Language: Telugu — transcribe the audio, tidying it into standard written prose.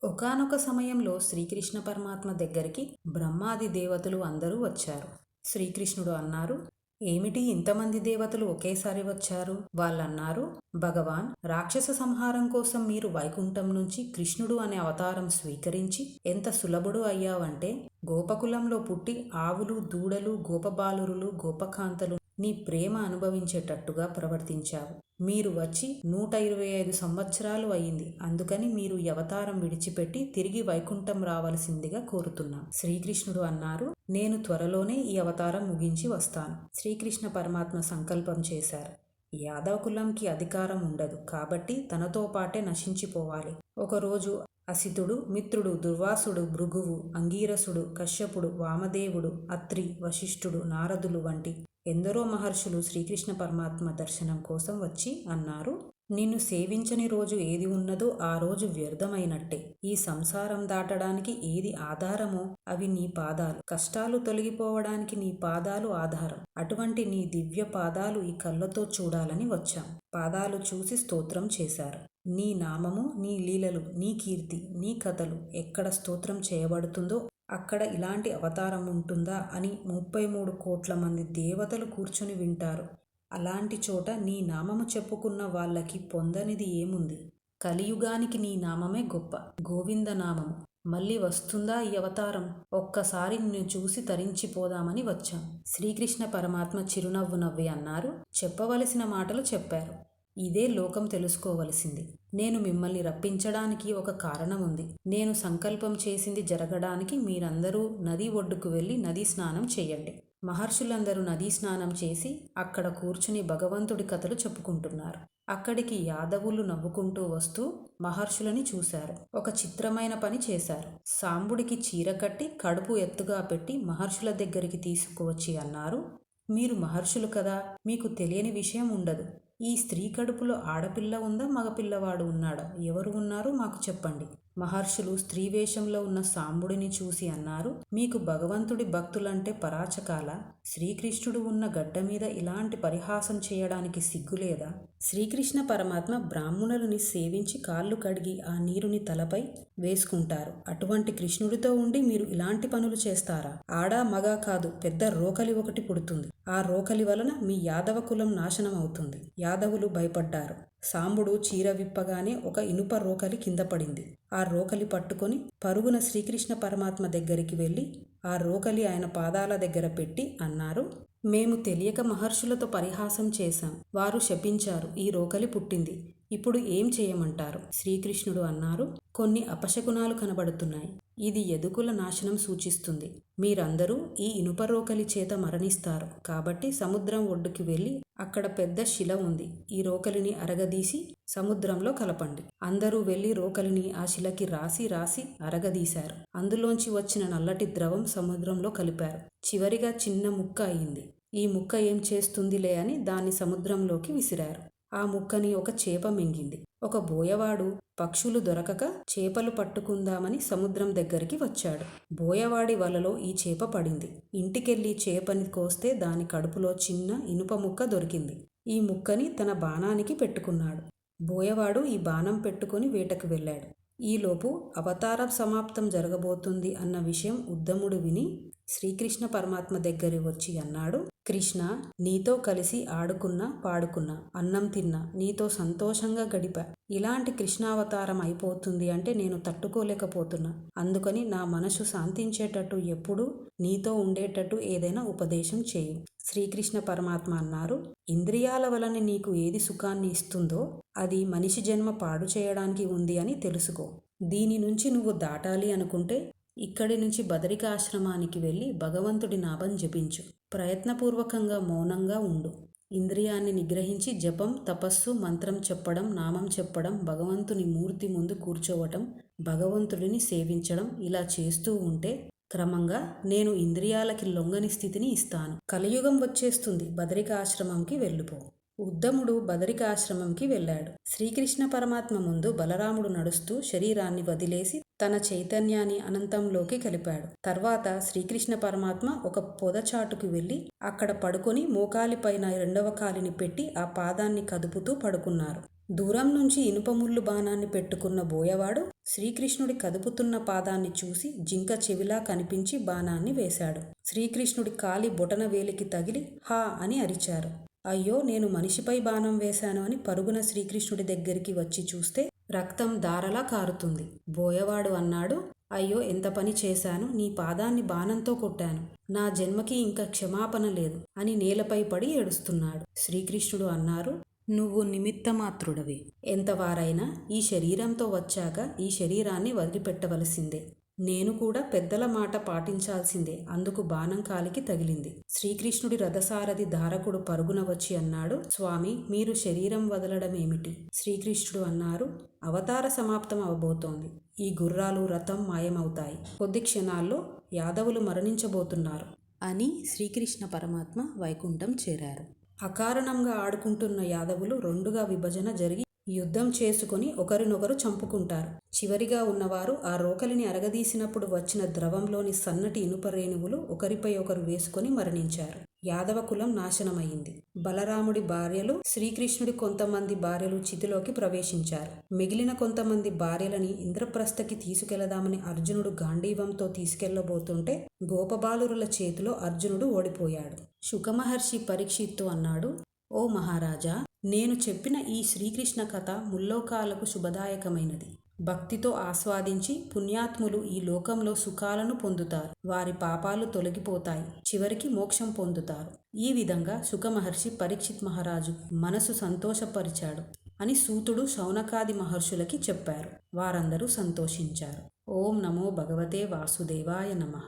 ఒకానొక సమయంలో శ్రీకృష్ణ పరమాత్మ దగ్గరికి బ్రహ్మాది దేవతలు అందరూ వచ్చారు. శ్రీకృష్ణుడు అన్నారు, ఏమిటి ఇంతమంది దేవతలు ఒకేసారి వచ్చారు? వాళ్ళన్నారు, భగవాన్, రాక్షస సంహారం కోసం మీరు వైకుంఠం నుంచి కృష్ణుడు అనే అవతారం స్వీకరించి ఎంత సులభుడు అయ్యావంటే, గోపకులంలో పుట్టి ఆవులు, దూడలు, గోపబాలురులు, గోపకాంతలు నీ ప్రేమ అనుభవించేటట్టుగా ప్రవర్తించావు. మీరు వచ్చి 125 సంవత్సరాలు అయింది. అందుకని మీరు ఈ అవతారం విడిచిపెట్టి తిరిగి వైకుంఠం రావలసిందిగా కోరుతున్నా. శ్రీకృష్ణుడు అన్నారు, నేను త్వరలోనే ఈ అవతారం ముగించి వస్తాను. శ్రీకృష్ణ పరమాత్మ సంకల్పం చేశారు. యాదవ కులంకి అధికారం ఉండదు, కాబట్టి తనతో పాటే నశించిపోవాలి. ఒకరోజు అసితుడు, మిత్రుడు, దుర్వాసుడు, భృగువు, అంగీరసుడు, కశ్యపుడు, వామదేవుడు, అత్రి, వశిష్ఠుడు, నారదులు వంటి ఎందరో మహర్షులు శ్రీకృష్ణ పరమాత్మ దర్శనం కోసం వచ్చి అన్నారు, నిన్ను సేవించని రోజు ఏది ఉన్నదో ఆ రోజు వ్యర్థమైనట్టే. ఈ సంసారం దాటడానికి ఏది ఆధారమో అవి నీ పాదాలు. కష్టాలు తొలగిపోవడానికి నీ పాదాలు ఆధారం. అటువంటి నీ దివ్య పాదాలు ఈ కళ్ళతో చూడాలని వచ్చాం. పాదాలు చూసి స్తోత్రం చేశారు. నీ నామము, నీ లీలలు, నీ కీర్తి, నీ కథలు ఎక్కడ స్తోత్రం చేయబడుతుందో అక్కడ ఇలాంటి అవతారం ఉంటుందా అని 33 కోట్ల మంది దేవతలు కూర్చుని వింటారు. అలాంటి చోట నీ నామము చెప్పుకున్న వాళ్ళకి పొందనిది ఏముంది? కలియుగానికి నీ నామమే గొప్ప. గోవింద నామము. మళ్ళీ వస్తుందా ఈ అవతారం? ఒక్కసారి నిన్ను చూసి తరించిపోదామని వచ్చాం. శ్రీకృష్ణ పరమాత్మ చిరునవ్వు నవ్వి అన్నారు, చెప్పవలసిన మాటలు చెప్పారు. ఇదే లోకం తెలుసుకోవలసింది. నేను మిమ్మల్ని రప్పించడానికి ఒక కారణం ఉంది. నేను సంకల్పం చేసింది జరగడానికి మీరందరూ నది ఒడ్డుకు వెళ్ళి నదీ స్నానం చేయండి. మహర్షులందరూ నదీ స్నానం చేసి అక్కడ కూర్చుని భగవంతుడి కథలు చెప్పుకుంటున్నారు. అక్కడికి యాదవులు నవ్వుకుంటూ వస్తూ మహర్షులని చూశారు. ఒక చిత్రమైన పని చేశారు. సాంబుడికి చీర కట్టి కడుపు ఎత్తుగా పెట్టి మహర్షుల దగ్గరికి తీసుకువచ్చి అన్నారు, మీరు మహర్షులు కదా, మీకు తెలియని విషయం ఉండదు. ఈ స్త్రీ కడుపులో ఆడపిల్ల ఉందా, మగపిల్లవాడు ఉన్నాడా? ఎవరు ఉన్నారో మాకు చెప్పండి. మహర్షులు స్త్రీ వేషంలో ఉన్న సాంబుడిని చూసి అన్నారు, మీకు భగవంతుడి భక్తులంటే పరాచకాల? శ్రీకృష్ణుడు ఉన్న గడ్డ మీద ఇలాంటి పరిహాసం చేయడానికి సిగ్గులేదా? శ్రీకృష్ణ పరమాత్మ బ్రాహ్మణులని సేవించి కాళ్ళు కడిగి ఆ నీరుని తలపై వేసుకుంటారు. అటువంటి కృష్ణుడితో ఉండి మీరు ఇలాంటి పనులు చేస్తారా? ఆడా మగా కాదు, పెద్ద రోకలి ఒకటి పుడుతుంది. ఆ రోకలి వలన మీ యాదవ కులం నాశనం అవుతుంది. యాదవులు భయపడ్డారు. సాంబుడు చీర విప్పగానే ఒక ఇనుప రోకలి కింద పడింది. ఆ రోకలి పట్టుకొని పరుగున శ్రీకృష్ణ పరమాత్మ దగ్గరికి వెళ్ళి ఆ రోకలి ఆయన పాదాల దగ్గర పెట్టి అన్నారు, మేము తెలియక మహర్షులతో పరిహాసం చేశాం. వారు శపించారు. ఈ రోకలి పుట్టింది. ఇప్పుడు ఏం చేయమంటారు? శ్రీకృష్ణుడు అన్నారు, కొన్ని అపశకునాలు కనబడుతున్నాయి. ఇది యదుకుల నాశనం సూచిస్తుంది. మీరందరూ ఈ ఇనుప రోకలి చేత మరణిస్తారు. కాబట్టి సముద్రం ఒడ్డుకి వెళ్ళి అక్కడ పెద్ద శిల ఉంది. ఈ రోకలిని అరగదీసి సముద్రంలో కలపండి. అందరూ వెళ్ళి రోకలిని ఆ శిలకి రాసి రాసి అరగదీశారు. అందులోంచి వచ్చిన నల్లటి ద్రవం సముద్రంలో కలిపారు. చివరిగా చిన్న ముక్క అయింది. ఈ ముక్క ఏం చేస్తుందిలే అని దాన్ని సముద్రంలోకి విసిరారు. ఆ ముక్కని ఒక చేప మింగింది. ఒక బోయవాడు పక్షులు దొరకక చేపలు పట్టుకుందామని సముద్రం దగ్గరికి వచ్చాడు. బోయవాడి వలలో ఈ చేప పడింది. ఇంటికెళ్ళి చేపని కోస్తే దాని కడుపులో చిన్న ఇనుప ముక్క దొరికింది. ఈ ముక్కని తన బాణానికి పెట్టుకున్నాడు. బోయవాడు ఈ బాణం పెట్టుకుని వేటకు వెళ్ళాడు. ఈలోపు అవతార సమాప్తం జరగబోతుంది అన్న విషయం ఉద్దముడు విని శ్రీకృష్ణ పరమాత్మ దగ్గర వచ్చి అన్నాడు, కృష్ణ, నీతో కలిసి ఆడుకున్నా, పాడుకున్నా, అన్నం తిన్నా, నీతో సంతోషంగా గడిపా. ఇలాంటి కృష్ణావతారం అయిపోతుంది అంటే నేను తట్టుకోలేకపోతున్నా. అందుకని నా మనసు శాంతించేటట్టు ఎప్పుడూ నీతో ఉండేటట్టు ఏదైనా ఉపదేశం చేయి. శ్రీకృష్ణ పరమాత్మ అన్నారు, ఇంద్రియాల వలన నీకు ఏది సుఖాన్ని ఇస్తుందో అది మనిషి జన్మ పాడు చేయడానికి ఉంది అని తెలుసుకో. దీని నుంచి నువ్వు దాటాలి అనుకుంటే ఇక్కడి నుంచి బదరికాశ్రమానికి వెళ్ళి భగవంతుడి నామం జపించు. ప్రయత్నపూర్వకంగా మౌనంగా ఉండు. ఇంద్రియాన్ని నిగ్రహించి జపం, తపస్సు, మంత్రం చెప్పడం, నామం చెప్పడం, భగవంతుని మూర్తి ముందు కూర్చోవటం, భగవంతుడిని సేవించడం ఇలా చేస్తూ ఉంటే క్రమంగా నేను ఇంద్రియాలకి లొంగని స్థితిని ఇస్తాను. కలియుగం వచ్చేస్తుంది. బదరికాశ్రమంకి వెళ్ళిపో. ఉద్దముడు బదరికాశ్రమంకి వెళ్ళాడు. శ్రీకృష్ణ పరమాత్మ ముందు బలరాముడు నడుస్తూ శరీరాన్ని వదిలేసి తన చైతన్యాన్ని అనంతంలోకి కలిపాడు. తర్వాత శ్రీకృష్ణ పరమాత్మ ఒక పొదచాటుకు వెళ్ళి అక్కడ పడుకొని మోకాలిపైన రెండవ కాలిని పెట్టి ఆ పాదాన్ని కదుపుతూ పడుకున్నారు. దూరం నుంచి ఇనుపముళ్ళు బాణాన్ని పెట్టుకున్న బోయవాడు శ్రీకృష్ణుడి కదుపుతున్న పాదాన్ని చూసి జింక చెవిలా కనిపించి బాణాన్ని వేశాడు. శ్రీకృష్ణుడి కాలి బొటన వేలికి తగిలి హా అని అరిచారు. అయ్యో, నేను మనిషిపై బాణం వేశాను అని పరుగున శ్రీకృష్ణుడి దగ్గరికి వచ్చి చూస్తే రక్తం ధారలా కారుతుంది. బోయవాడు అన్నాడు, అయ్యో, ఎంత పని చేశాను, నీ పాదాన్ని బాణంతో కొట్టాను, నా జన్మకి ఇంకా క్షమాపణ లేదు అని నేలపై పడి ఏడుస్తున్నాడు. శ్రీకృష్ణుడు అన్నారు, నువ్వు నిమిత్తమాత్రుడవి. ఎంతవారైనా ఈ శరీరంతో వచ్చాక ఈ శరీరాన్ని వదిలిపెట్టవలసిందే. నేను కూడా పెద్దల మాట పాటించాల్సిందే. అందుకు బాణం కాలికి తగిలింది. శ్రీకృష్ణుడి రథసారథి ధారకుడు పరుగున వచ్చి అన్నాడు, స్వామి, మీరు శరీరం వదలడం ఏమిటి? శ్రీకృష్ణుడు అన్నారు, అవతార సమాప్తం అవబోతోంది. ఈ గుర్రాలు రథం మాయమవుతాయి. కొద్ది క్షణాల్లో యాదవులు మరణించబోతున్నారు అని శ్రీకృష్ణ పరమాత్మ వైకుంఠం చేరారు. అకారణంగా ఆడుకుంటున్న యాదవులు రెండుగా విభజన జరిగి యుద్ధం చేసుకుని ఒకరినొకరు చంపుకుంటారు. చివరిగా ఉన్నవారు ఆ రోకలిని అరగదీసినప్పుడు వచ్చిన ద్రవంలోని సన్నటి ఇనుప రేణువులు ఒకరిపై ఒకరు వేసుకొని మరణించారు. యాదవ కులం నాశనమైంది. బలరాముడి భార్యలు, శ్రీకృష్ణుడి కొంతమంది భార్యలు చితిలోకి ప్రవేశించారు. మిగిలిన కొంతమంది భార్యలని ఇంద్రప్రస్థకి తీసుకెళదామని అర్జునుడు గాంధీవంతో తీసుకెళ్లబోతుంటే గోపబాలురుల చేతిలో అర్జునుడు ఓడిపోయాడు. శుకమహర్షి పరీక్షిత్తు అన్నాడు, ఓ మహారాజా, నేను చెప్పిన ఈ శ్రీకృష్ణ కథ ముల్లోకాలకు శుభదాయకమైనది. భక్తితో ఆస్వాదించి పుణ్యాత్ములు ఈ లోకంలో సుఖాలను పొందుతారు. వారి పాపాలు తొలగిపోతాయి. చివరికి మోక్షం పొందుతారు. ఈ విధంగా శుకమహర్షి పరీక్షిత్ మహారాజు మనసు సంతోషపరిచాడు అని సూతుడు శౌనకాది మహర్షులకి చెప్పారు. వారందరూ సంతోషించారు. ఓం నమో భగవతే వాసుదేవాయ నమః.